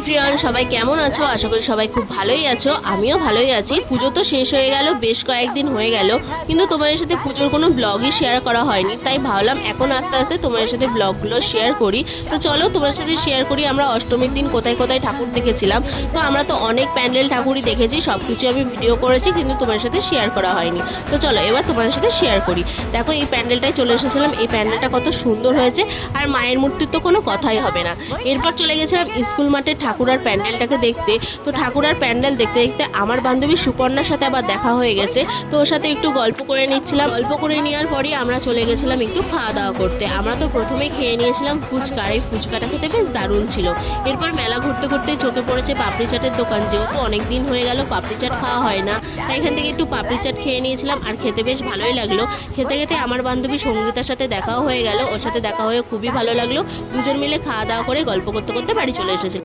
ফ্রিয়ান সবাই কেমন আছো? আশা করি সবাই খুব ভালোই আছো। আমিও ভালোই আছি। পুজো তো শেষ হয়ে গেল, বেশ কয়েকদিন হয়ে গেল, কিন্তু তোমাদের সাথে পুজোর কোনো ব্লগই শেয়ার করা হয়নি। তাই ভাবলাম এখন আস্তে আস্তে তোমাদের সাথে ব্লগগুলো শেয়ার করি। তো চলো তোমাদের সাথে শেয়ার করি আমরা অষ্টমীর দিন কোথায় কোথায় ঠাকুর দেখেছিলাম। তো আমরা তো অনেক প্যান্ডেল ঠাকুরই দেখেছি, সব কিছু আমি ভিডিও করেছি, কিন্তু তোমাদের সাথে শেয়ার করা হয়নি। তো চলো এবার তোমাদের সাথে শেয়ার করি। দেখো এই প্যান্ডেলটায় চলে এসেছিলাম, এই প্যান্ডেলটা কত সুন্দর হয়েছে, আর মায়ের মূর্তির তো কোনো কথাই হবে না। এরপর চলে গেছিলাম স্কুল মাঠে ঠাকুর আর প্যান্ডেলটাকে দেখতে। তো ঠাকুর আর প্যান্ডেল দেখতে দেখতে আমার বান্ধবী সুপর্ণার সাথে আবার দেখা হয়ে গেছে। তো ওর সাথে একটু গল্প করে নিচ্ছিলাম। গল্প করে নেওয়ার পরই আমরা চলে গেছিলাম একটু খাওয়া দাওয়া করতে। আমরা তো প্রথমেই খেয়ে নিয়েছিলাম ফুচকা, এই ফুচকাটা খেতে বেশ দারুণ ছিল। এরপর মেলা ঘুরতে ঘুরতে চোখে পড়েছে পাপড়ি চাটের দোকান। যেহেতু অনেক দিন হয়ে গেল পাপড়ি চাট খাওয়া হয় না, তাই এখান থেকে একটু পাপড়ি চাট খেয়ে নিয়েছিলাম, আর খেতে বেশ ভালোই লাগলো। খেতে খেতে আমার বান্ধবী সঙ্গীতার সাথে দেখাও হয়ে গেল। ওর সাথে দেখা হয়ে খুবই ভালো লাগলো। দুজন মিলে খাওয়া দাওয়া করে গল্প করতে করতে বাড়ি চলে এসেছিলাম।